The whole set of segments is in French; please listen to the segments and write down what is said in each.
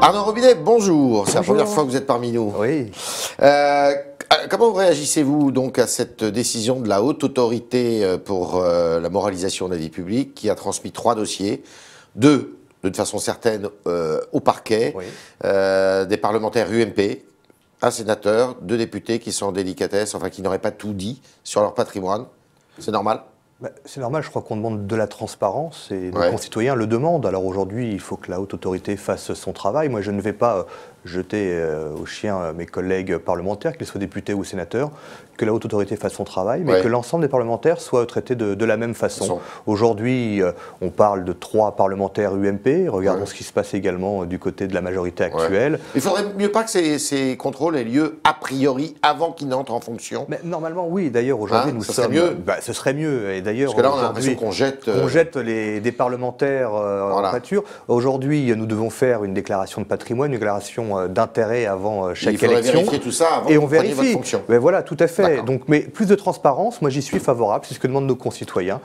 Arnaud Robinet, bonjour. C'est la première fois que vous êtes parmi nous. Oui. Comment réagissez-vous donc à cette décision de la haute autorité pour la moralisation de la vie publique qui a transmis 3 dossiers, 2 de façon certaine au parquet, Oui. des parlementaires UMP, un sénateur, 2 députés qui sont en délicatesse, enfin qui n'auraient pas tout dit sur leur patrimoine. C'est normal ? C'est normal, je crois qu'on demande de la transparence et nos concitoyens le demandent. Alors aujourd'hui, il faut que la haute autorité fasse son travail. Moi, je ne vais pas jeter au chien mes collègues parlementaires, qu'ils soient députés ou sénateurs, que la haute autorité fasse son travail, mais que l'ensemble des parlementaires soient traités de la même façon. Aujourd'hui, on parle de 3 parlementaires UMP. Regardons ce qui se passe également du côté de la majorité actuelle. Il faudrait mieux pas que ces contrôles aient lieu a priori avant qu'ils n'entrent en fonction. Mais normalement, oui. D'ailleurs, aujourd'hui, nous sommes... Mieux. Ce serait mieux. Et d'ailleurs, parce que là, on a l'impression qu'on jette... On jette des parlementaires en pâture. Aujourd'hui, nous devons faire une déclaration de patrimoine, une déclaration d'intérêt avant chaque élection. Il faudrait vérifier tout ça avant et que on vous preniez vérifie. votre fonction. Mais voilà, tout à fait. Donc, mais plus de transparence, moi j'y suis favorable, c'est ce que demandent nos concitoyens.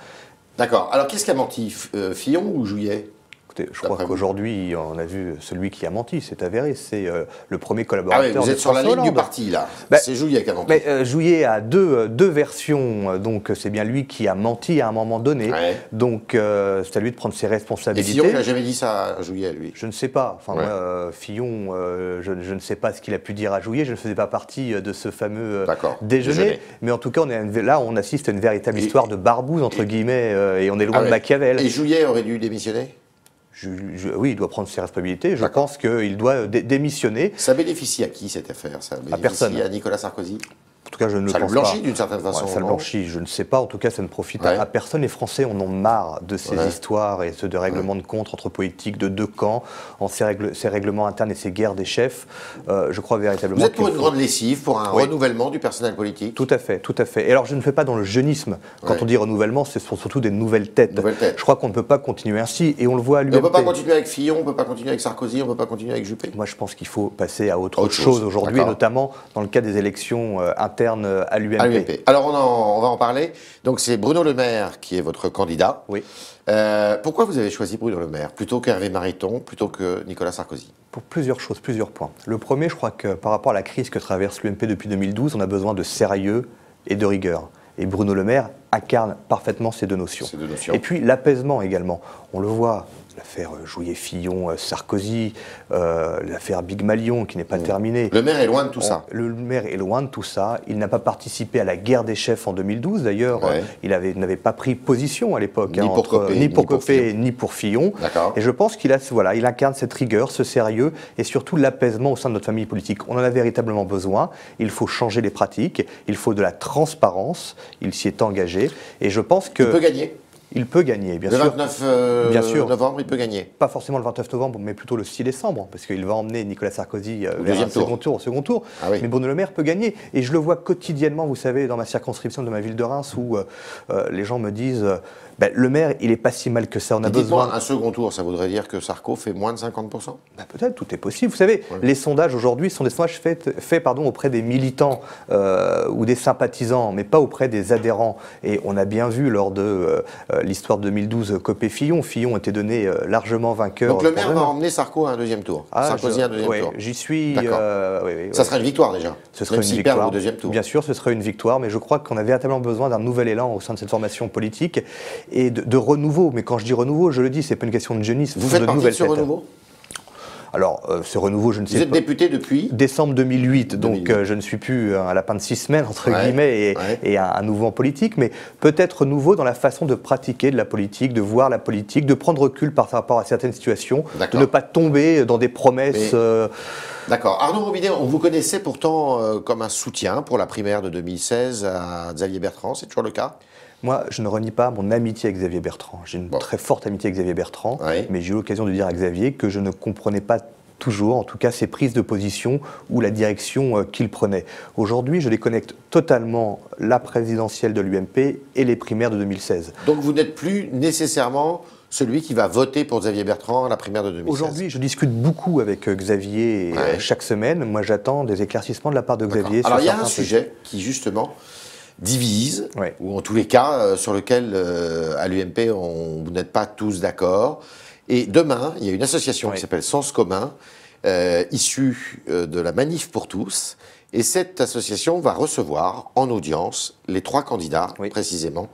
D'accord. Alors qu'est-ce qui a menti, Fillon ou Jouyet ? Écoutez, je crois qu'aujourd'hui, on a vu celui qui a menti, c'est avéré, c'est le premier collaborateur. Ah oui, vous êtes sur la ligne du parti, là. C'est Jouyet qui a menti. Mais Jouyet a deux versions, donc c'est bien lui qui a menti à un moment donné. Donc c'est à lui de prendre ses responsabilités. Et Fillon, il n'a jamais dit ça à Jouyet, lui. Je ne sais pas. Enfin, moi, Fillon, je ne sais pas ce qu'il a pu dire à Jouyet. Je ne faisais pas partie de ce fameux déjeuner. Mais en tout cas, là, on assiste à une véritable histoire de barbouze, entre guillemets, et on est loin de Machiavel. Et Jouyet aurait dû démissionner ? Oui, il doit prendre ses responsabilités. Je pense qu'il doit démissionner. Ça bénéficie à qui, cette affaire? Ça bénéficie à personne. À Nicolas Sarkozy? En tout cas, je ne pense pas. Ça le blanchit d'une certaine façon. Ça le blanchit, je ne sais pas. En tout cas, ça ne profite à personne. Les Français en ont marre de ces histoires et de règlements de compte entre politiques de 2 camps, en ces règlements internes et ces guerres des chefs. Je crois véritablement. Vous êtes pour une grande lessive, pour un renouvellement du personnel politique? Tout à fait, tout à fait. Et alors, je ne fais pas dans le jeunisme. Quand on dit renouvellement, c'est surtout des nouvelles têtes. Je crois qu'on ne peut pas continuer ainsi. Et on le voit à l'UMP. On ne peut pas continuer avec Fillon, on ne peut pas continuer avec Sarkozy, on ne peut pas continuer avec Juppé. Moi, je pense qu'il faut passer à autre chose aujourd'hui, notamment dans le cas des élections internes à l'UMP. Alors on va en parler. Donc c'est Bruno Le Maire qui est votre candidat. Oui. Pourquoi vous avez choisi Bruno Le Maire plutôt qu'Hervé Mariton, plutôt que Nicolas Sarkozy? Pour plusieurs choses, plusieurs points. Le premier, je crois que par rapport à la crise que traverse l'UMP depuis 2012, on a besoin de sérieux et de rigueur. Et Bruno Le Maire incarne parfaitement ces deux notions. Et puis l'apaisement également. On le voit. L'affaire Jouyet-Fillon, Sarkozy, l'affaire Big Malion qui n'est pas terminée. Le maire est loin de tout ça. Le maire est loin de tout ça. Il n'a pas participé à la guerre des chefs en 2012. D'ailleurs, il n'avait pas pris position à l'époque. Ni pour Copé, ni pour Fillon. Et je pense qu'il il incarne cette rigueur, ce sérieux et surtout l'apaisement au sein de notre famille politique. On en a véritablement besoin. Il faut changer les pratiques. Il faut de la transparence. Il s'y est engagé. Et je pense que... Il peut gagner. Il peut gagner, bien sûr. Le 29 novembre, il peut gagner. Pas forcément le 29 novembre, mais plutôt le 6 décembre, parce qu'il va emmener Nicolas Sarkozy au second tour. Mais Bruno Le Maire peut gagner. Et je le vois quotidiennement, vous savez, dans ma circonscription de ma ville de Reims, où les gens me disent le maire, il n'est pas si mal que ça. On a besoin. Un second tour, ça voudrait dire que Sarko fait moins de 50%? Peut-être, tout est possible. Vous savez, les sondages aujourd'hui sont des sondages faits auprès des militants ou des sympathisants, mais pas auprès des adhérents. Et on a bien vu lors de l'histoire de 2012, Copé-Fillon. Fillon était donné largement vainqueur. Donc le maire va emmener Sarko à un deuxième tour. Sarkozy à un deuxième tour. J'y suis. Ça serait une victoire déjà. Ce serait une victoire. Au deuxième tour. Bien sûr, ce serait une victoire, mais je crois qu'on a véritablement besoin d'un nouvel élan au sein de cette formation politique et de renouveau. Mais quand je dis renouveau, je le dis, c'est pas une question de jeunisme. Vous faites partie de ce renouveau? Alors, ce renouveau, je ne sais pas. Vous êtes député depuis décembre 2008, donc je ne suis plus un lapin de 6 semaines, entre guillemets, et un nouveau en politique, mais peut-être nouveau dans la façon de pratiquer de la politique, de voir la politique, de prendre recul par rapport à certaines situations, de ne pas tomber dans des promesses... D'accord. Arnaud Robinet, on vous connaissait pourtant comme un soutien pour la primaire de 2016 à Xavier Bertrand, c'est toujours le cas? Moi, je ne renie pas mon amitié avec Xavier Bertrand. J'ai une très forte amitié avec Xavier Bertrand, mais j'ai eu l'occasion de dire à Xavier que je ne comprenais pas toujours, en tout cas, ses prises de position ou la direction qu'il prenait. Aujourd'hui, je déconnecte totalement la présidentielle de l'UMP et les primaires de 2016. Donc vous n'êtes plus nécessairement celui qui va voter pour Xavier Bertrand à la primaire de 2016. Aujourd'hui, je discute beaucoup avec Xavier chaque semaine. Moi, j'attends des éclaircissements de la part de Xavier. Alors, il y a un sujet qui, justement, divise, ou en tous les cas, sur lequel, à l'UMP, vous n'êtes pas tous d'accord. Et demain, il y a une association qui s'appelle Sens Commun, issue de la Manif pour tous. Et cette association va recevoir en audience les 3 candidats, précisément,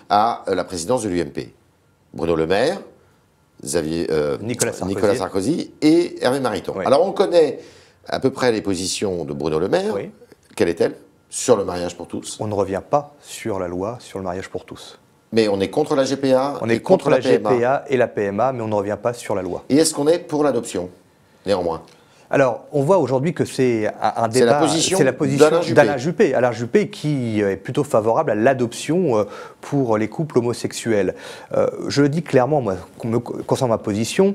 à la présidence de l'UMP. Bruno Le Maire, Nicolas Sarkozy et Hervé Mariton. Oui. Alors on connaît à peu près les positions de Bruno Le Maire. Oui. Quelle est-elle sur le mariage pour tous? On ne revient pas sur la loi sur le mariage pour tous. Mais on est contre la GPA. On est contre la GPA et la PMA, mais on ne revient pas sur la loi. Et est-ce qu'on est pour l'adoption, néanmoins? Alors, on voit aujourd'hui que c'est un débat. C'est la position d'Alain Juppé. Alain Juppé qui est plutôt favorable à l'adoption pour les couples homosexuels. Je le dis clairement, moi, concernant ma position,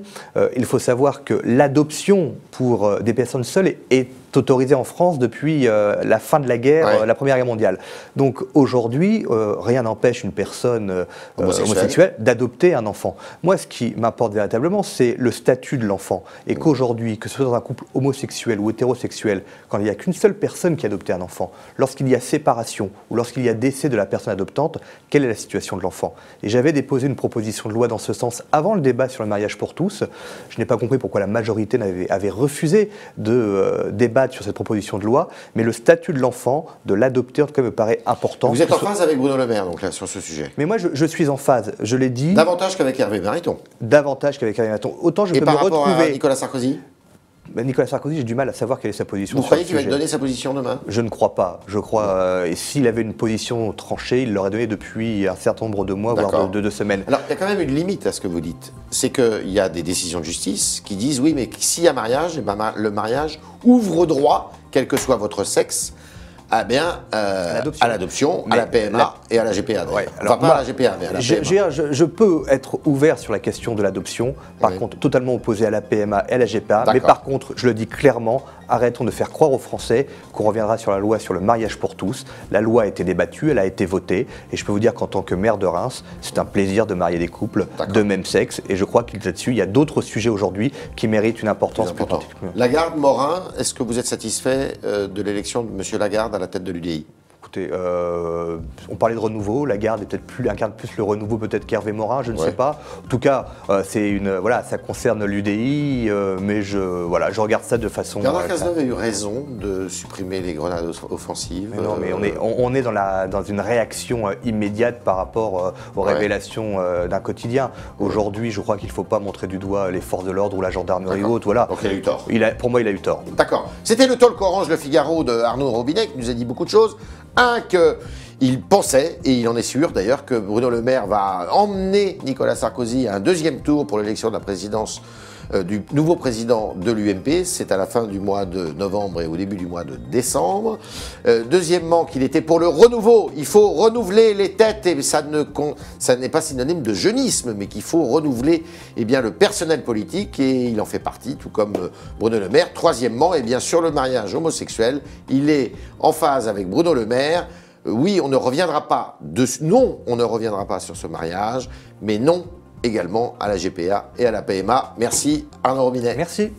il faut savoir que l'adoption pour des personnes seules est autorisée en France depuis la fin de la guerre, la Première Guerre mondiale. Donc aujourd'hui, rien n'empêche une personne homosexuelle d'adopter un enfant. Moi, ce qui m'importe véritablement, c'est le statut de l'enfant. Et qu'aujourd'hui, que ce soit dans un couple homosexuel ou hétérosexuel, quand il n'y a qu'une seule personne qui a adopté un enfant, lorsqu'il y a séparation ou lorsqu'il y a décès de la personne adoptante, quelle est la situation de l'enfant? Et j'avais déposé une proposition de loi dans ce sens avant le débat sur le mariage pour tous. Je n'ai pas compris pourquoi la majorité avait refusé de débattre sur cette proposition de loi, mais le statut de l'enfant, de l'adopter, en tout cas, me paraît important. Vous êtes en phase avec Bruno Le Maire, donc là, sur ce sujet? Mais moi, je suis en phase, je l'ai dit. Davantage qu'avec Hervé Mariton? Davantage qu'avec Hervé Mariton. Autant je peux me retrouver... Et par rapport à Nicolas Sarkozy? Nicolas Sarkozy, j'ai du mal à savoir quelle est sa position. Vous croyez qu'il va donner sa position demain? Je ne crois pas. Je crois, et s'il avait une position tranchée, il l'aurait donnée depuis un certain nombre de mois, voire de 2 semaines. Alors, il y a quand même une limite à ce que vous dites. C'est qu'il y a des décisions de justice qui disent, oui, mais s'il y a mariage, le mariage ouvre droit, quel que soit votre sexe, à l'adoption, à la PMA et à la GPA. Enfin, pas à la GPA, mais à la PMA. Je peux être ouvert sur la question de l'adoption, par contre totalement opposé à la PMA et à la GPA, mais par contre, je le dis clairement, arrêtons de faire croire aux Français qu'on reviendra sur la loi sur le mariage pour tous. La loi a été débattue, elle a été votée, et je peux vous dire qu'en tant que maire de Reims, c'est un plaisir de marier des couples de même sexe, et je crois qu'il là-dessus, il y a d'autres sujets aujourd'hui qui méritent une importance plus importante. Lagarde, Morin, est-ce que vous êtes satisfait de l'élection de M. Lagarde à la tête de l'UDI? Écoutez, on parlait de renouveau, Lagarde incarne plus le renouveau peut-être qu'Hervé Morin, je ne sais pas. En tout cas, ça concerne l'UDI, mais je regarde ça de façon... Bernard Cazeneuve a eu raison de supprimer les grenades offensives. Mais non, mais on est dans une réaction immédiate par rapport aux révélations d'un quotidien. Aujourd'hui, je crois qu'il ne faut pas montrer du doigt les forces de l'ordre ou la gendarmerie ou autre. Voilà. Donc il a eu tort. Pour moi, il a eu tort. D'accord. C'était le talk orange Le Figaro de Arnaud Robinet qui nous a dit beaucoup de choses. Qu'il pensait, et il en est sûr d'ailleurs, que Bruno Le Maire va emmener Nicolas Sarkozy à un 2e tour pour l'élection de la présidence du nouveau président de l'UMP. C'est à la fin du mois de novembre et au début du mois de décembre. Deuxièmement, qu'il était pour le renouveau. Il faut renouveler les têtes, et ça n'est pas synonyme de jeunisme, mais qu'il faut renouveler le personnel politique, et il en fait partie, tout comme Bruno Le Maire. Troisièmement, sur le mariage homosexuel, il est en phase avec Bruno Le Maire. Oui, on ne reviendra pas sur ce mariage, mais non également à la GPA et à la PMA. Merci Arnaud Robinet. Merci.